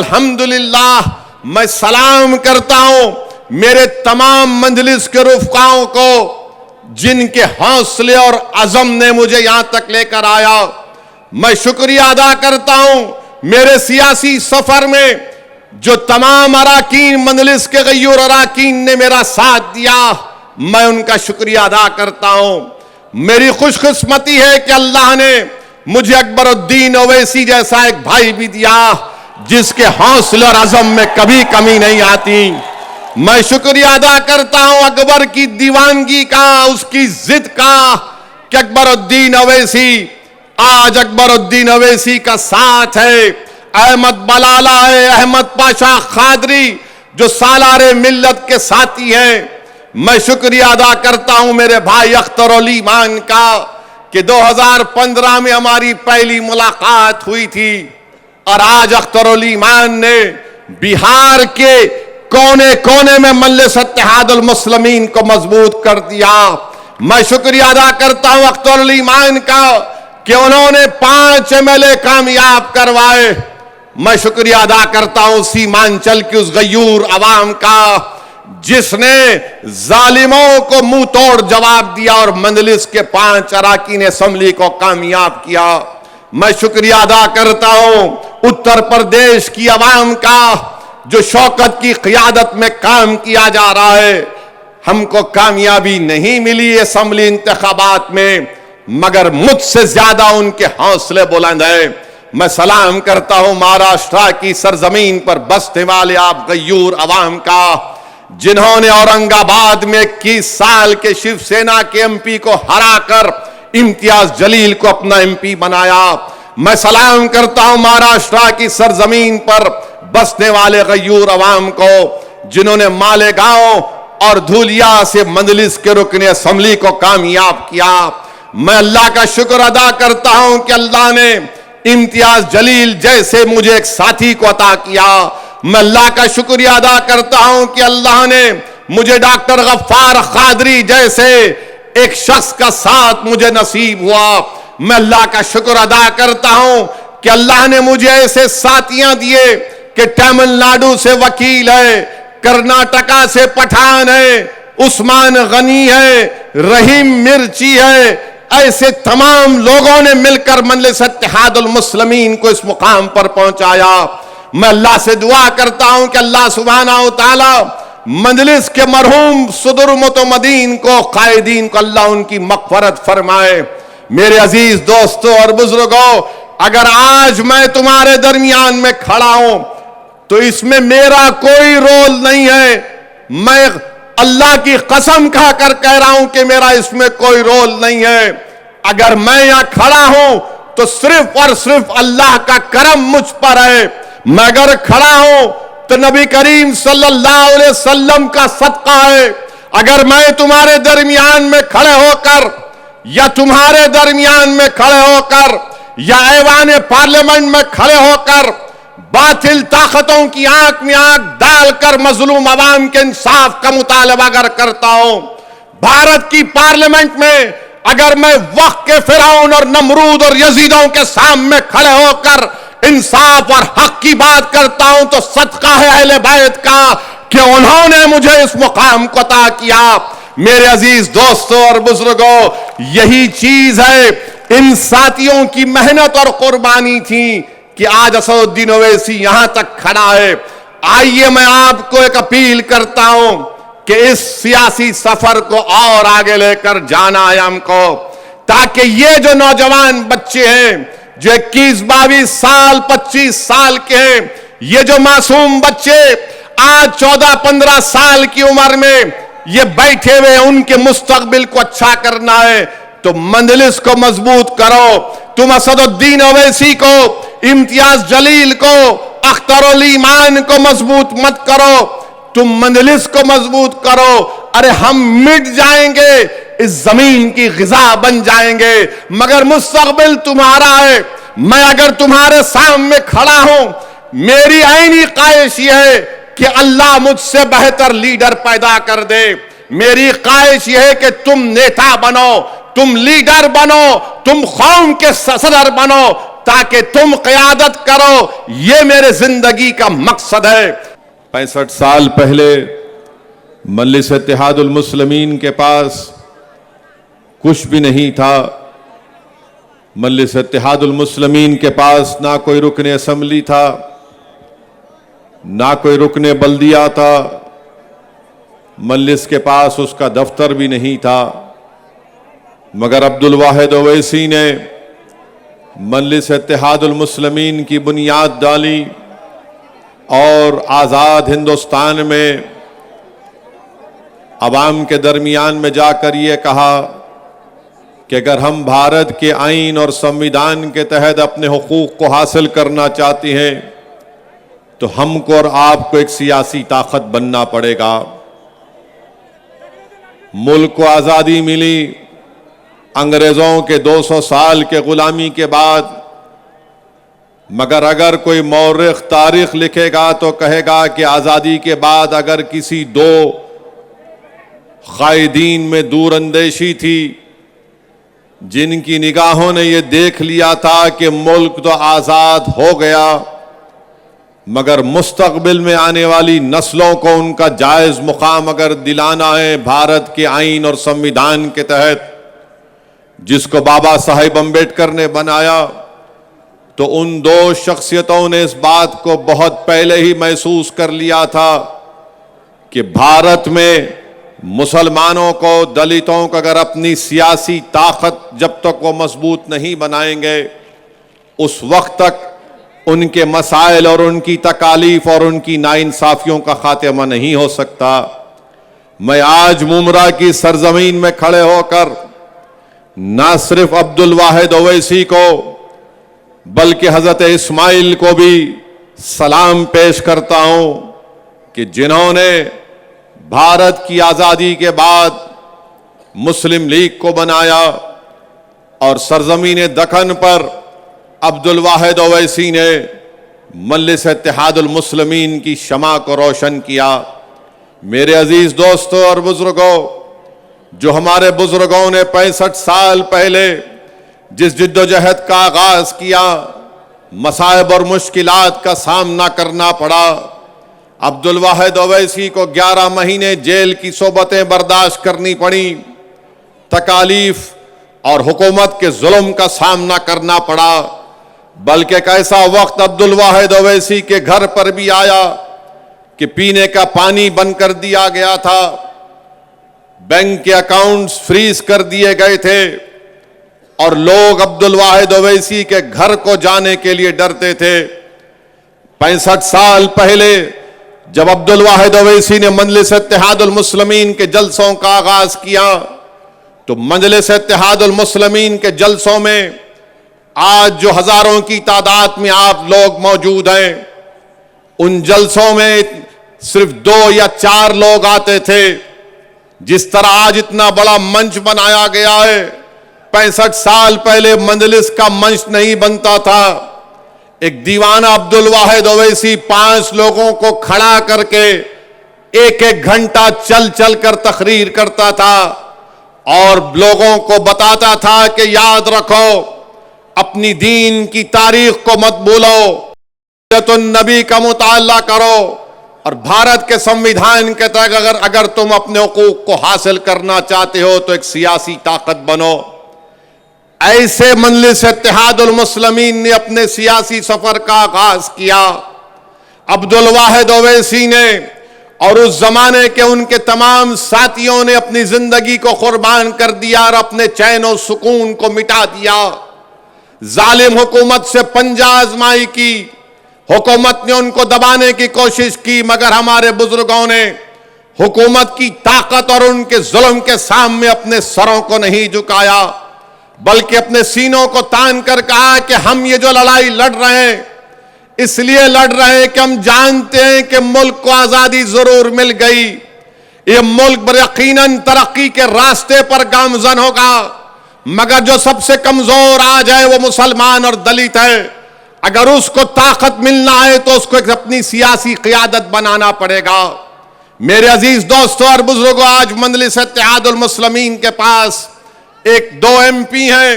الحمدللہ میں سلام کرتا ہوں میرے تمام مجلس کے رفقاؤں کو جن کے حوصلے اور عزم نے مجھے یہاں تک لے کر آیا. میں شکریہ ادا کرتا ہوں میرے سیاسی سفر میں جو تمام اراکین مجلس کے غیور اراکین نے میرا ساتھ دیا، میں ان کا شکریہ ادا کرتا ہوں. میری خوش قسمتی ہے کہ اللہ نے مجھے اکبر الدین اویسی جیسا ایک بھائی بھی دیا جس کے حوصلے اور عزم میں کبھی کمی نہیں آتی. میں شکریہ ادا کرتا ہوں اکبر کی دیوانگی کا، اس کی ضد کا کہ اکبر الدین اویسی، آج اکبر الدین اویسی کا ساتھ ہے، احمد بلالہ ہے، احمد پاشا قادری جو سالار ملت کے ساتھی ہیں. میں شکریہ ادا کرتا ہوں میرے بھائی اختر علی ایمان کا کہ 2015 میں ہماری پہلی ملاقات ہوئی تھی اور آج اختر علی ایمان نے بہار کے کونے کونے میں مجلس اتحاد المسلمین کو مضبوط کر دیا. میں شکریہ ادا کرتا ہوں اختر علی ایمان کا کہ انہوں نے 5 MLA کامیاب کروائے. میں شکریہ ادا کرتا ہوں سیمانچل کی اس غیور عوام کا جس نے ظالموں کو منہ توڑ جواب دیا اور مجلس کے 5 اراکین اسمبلی کو کامیاب کیا. میں شکریہ ادا کرتا ہوں اتر پردیش کی عوام کا جو شوکت کی قیادت میں کام کیا جا رہا ہے. ہم کو کامیابی نہیں ملی اسمبلی انتخابات میں مگر مجھ سے زیادہ ان کے حوصلے بلند ہیں. میں سلام کرتا ہوں مہاراشٹرا کی سرزمین پر بسنے والے آپ غیور عوام کا جنہوں نے اورنگ آباد میں 21 سال کے شیو سینا کے MP کو ہرا کر امتیاز جلیل کو اپنا MP بنایا. میں سلام کرتا ہوں مہاراشٹرا کی سرزمین پر بسنے والے غیور عوام کو جنہوں نے مالیگاؤں اور دھولیا سے مجلس کے رکن اسمبلی کو کامیاب کیا. میں اللہ کا شکر ادا کرتا ہوں کہ اللہ نے امتیاز جلیل جیسے مجھے ایک ساتھی کو عطا کیا. میں اللہ کا شکریہ ادا کرتا ہوں کہ اللہ نے مجھے ڈاکٹر غفار قادری جیسے ایک شخص کا ساتھ مجھے نصیب ہوا. میں اللہ کا شکر ادا کرتا ہوں کہ اللہ نے مجھے ایسے ساتھیاں دیے کہ تمل ناڈو سے وکیل ہے، کرناٹکا سے پٹھان ہے، عثمان غنی ہے، رحیم مرچی ہے. ایسے تمام لوگوں نے مل کر مجلس اتحاد المسلمین کو اس مقام پر پہنچایا. میں اللہ سے دعا کرتا ہوں کہ اللہ سبحانہ و تعالی مجلس کے مرحوم صدر متمدین کو، قائدین کو اللہ ان کی مغفرت فرمائے. میرے عزیز دوستوں اور بزرگوں، اگر آج میں تمہارے درمیان میں کھڑا ہوں تو اس میں میرا کوئی رول نہیں ہے. میں اللہ کی قسم کھا کر کہہ رہا ہوں کہ میرا اس میں کوئی رول نہیں ہے. اگر میں یہاں کھڑا ہوں تو صرف اور صرف اللہ کا کرم مجھ پر ہے. میں اگر کھڑا ہوں تو نبی کریم صلی اللہ علیہ وسلم کا صدقہ ہے. اگر میں تمہارے درمیان میں کھڑے ہو کر یا تمہارے درمیان میں کھڑے ہو کر یا ایوان پارلیمنٹ میں کھڑے ہو کر باطل طاقتوں کی آنکھ میں آنکھ ڈال کر مظلوم عوام کے انصاف کا مطالبہ اگر کرتا ہوں، بھارت کی پارلیمنٹ میں اگر میں وقت کے فرعون اور نمرود اور یزیدوں کے سامنے کھڑے ہو کر انصاف اور حق کی بات کرتا ہوں تو صدقہ ہے اہل بیت کا کہ انہوں نے مجھے اس مقام کو عطا کیا. میرے عزیز دوستوں اور بزرگوں، یہی چیز ہے ان ساتھیوں کی محنت اور قربانی تھی کہ آج اسد الدین اویسی یہاں تک کھڑا ہے. آئیے میں آپ کو ایک اپیل کرتا ہوں کہ اس سیاسی سفر کو اور آگے لے کر جانا ہے ہم کو، تاکہ یہ جو نوجوان بچے ہیں جو 21-22 سال 25 سال کے ہیں، یہ جو معصوم بچے آج 14-15 سال کی عمر میں یہ بیٹھے ہوئے ان کے مستقبل کو اچھا کرنا ہے تو مجلس کو مضبوط کرو. تم اسد الدین اویسی کو، امتیاز جلیل کو، اختر علی ایمان کو مضبوط مت کرو، تم مجلس کو مضبوط کرو. ارے ہم مٹ جائیں گے، اس زمین کی غذا بن جائیں گے مگر مستقبل تمہارا ہے. میں اگر تمہارے سامنے کھڑا ہوں، میری عینی خواہش یہ ہے کہ اللہ مجھ سے بہتر لیڈر پیدا کر دے. میری خواہش یہ ہے کہ تم نیتا بنو، تم لیڈر بنو، تم قوم کے صدر بنو. تاکہ تم قیادت کرو، یہ میرے زندگی کا مقصد ہے۔ 65 سال پہلے مجلس اتحاد المسلمین کے پاس کچھ بھی نہیں تھا۔ مجلس اتحاد المسلمین کے پاس نہ کوئی رکن اسمبلی تھا، نہ کوئی رکن بلدیہ تھا، مجلس کے پاس اس کا دفتر بھی نہیں تھا، مگر عبد الواحد اویسی نے مجلس اتحاد المسلمین کی بنیاد ڈالی اور آزاد ہندوستان میں عوام کے درمیان میں جا کر یہ کہا کہ اگر ہم بھارت کے آئین اور سمویدھان کے تحت اپنے حقوق کو حاصل کرنا چاہتے ہیں تو ہم کو اور آپ کو ایک سیاسی طاقت بننا پڑے گا۔ ملک کو آزادی ملی انگریزوں کے 200 سال کے غلامی کے بعد، مگر اگر کوئی مورخ تاریخ لکھے گا تو کہے گا کہ آزادی کے بعد اگر کسی دو قائدین میں دور اندیشی تھی جن کی نگاہوں نے یہ دیکھ لیا تھا کہ ملک تو آزاد ہو گیا، مگر مستقبل میں آنے والی نسلوں کو ان کا جائز مقام اگر دلانا ہے بھارت کے آئین اور سمویدھان کے تحت جس کو بابا صاحب امبیڈکر نے بنایا، تو ان دو شخصیتوں نے اس بات کو بہت پہلے ہی محسوس کر لیا تھا کہ بھارت میں مسلمانوں کو، دلتوں کو اگر اپنی سیاسی طاقت جب تک وہ مضبوط نہیں بنائیں گے اس وقت تک ان کے مسائل اور ان کی تکالیف اور ان کی ناانصافیوں کا خاتمہ نہیں ہو سکتا۔ میں آج ممرا کی سرزمین میں کھڑے ہو کر نہ صرف عبد الواحد اویسی کو بلکہ حضرت اسماعیل کو بھی سلام پیش کرتا ہوں کہ جنہوں نے بھارت کی آزادی کے بعد مسلم لیگ کو بنایا اور سرزمین دکن پر عبد الواحد اویسی نے مجلس اتحاد المسلمین کی شمع کو روشن کیا۔ میرے عزیز دوستوں اور بزرگوں، جو ہمارے بزرگوں نے 65 سال پہلے جس جد و جہد کا آغاز کیا، مصائب اور مشکلات کا سامنا کرنا پڑا، عبد الواحد اویسی کو 11 مہینے جیل کی صحبتیں برداشت کرنی پڑی، تکالیف اور حکومت کے ظلم کا سامنا کرنا پڑا، بلکہ ایک ایسا وقت عبد الواحد اویسی کے گھر پر بھی آیا کہ پینے کا پانی بند کر دیا گیا تھا، بینک کے اکاؤنٹس فریز کر دیے گئے تھے اور لوگ عبد الواحد اویسی کے گھر کو جانے کے لیے ڈرتے تھے۔ 65 سال پہلے جب عبد الواحد اویسی نے مجلس اتحاد المسلمین کے جلسوں کا آغاز کیا تو مجلس اتحاد المسلمین کے جلسوں میں آج جو ہزاروں کی تعداد میں آپ لوگ موجود ہیں، ان جلسوں میں صرف 2 یا 4 لوگ آتے تھے۔ جس طرح آج اتنا بڑا منچ بنایا گیا ہے، 65 سال پہلے مجلس کا منچ نہیں بنتا تھا۔ ایک دیوانہ عبد الواحد اویسی 5 لوگوں کو کھڑا کر کے 1 گھنٹہ چل چل کر تقریر کرتا تھا اور لوگوں کو بتاتا تھا کہ یاد رکھو، اپنی دین کی تاریخ کو مت بھولو، سیرت النبی کا مطالعہ کرو اور بھارت کے سمویدھان کے تحت اگر تم اپنے حقوق کو حاصل کرنا چاہتے ہو تو ایک سیاسی طاقت بنو۔ ایسے مجلس اتحاد المسلمین نے اپنے سیاسی سفر کا آغاز کیا۔ عبد الواحد اویسی نے اور اس زمانے کے ان کے تمام ساتھیوں نے اپنی زندگی کو قربان کر دیا اور اپنے چین و سکون کو مٹا دیا۔ ظالم حکومت سے پنجہ آزمائی کی، حکومت نے ان کو دبانے کی کوشش کی، مگر ہمارے بزرگوں نے حکومت کی طاقت اور ان کے ظلم کے سامنے اپنے سروں کو نہیں جھکایا، بلکہ اپنے سینوں کو تان کر کہا کہ ہم یہ جو لڑائی لڑ رہے ہیں اس لیے لڑ رہے ہیں کہ ہم جانتے ہیں کہ ملک کو آزادی ضرور مل گئی، یہ ملک یقیناً ترقی کے راستے پر گامزن ہوگا، مگر جو سب سے کمزور آج ہے وہ مسلمان اور دلت ہے۔ اگر اس کو طاقت ملنا ہے تو اس کو ایک اپنی سیاسی قیادت بنانا پڑے گا۔ میرے عزیز دوستوں اور بزرگوں، آج مجلس اتحاد المسلمین کے پاس 2 MP ہیں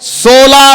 16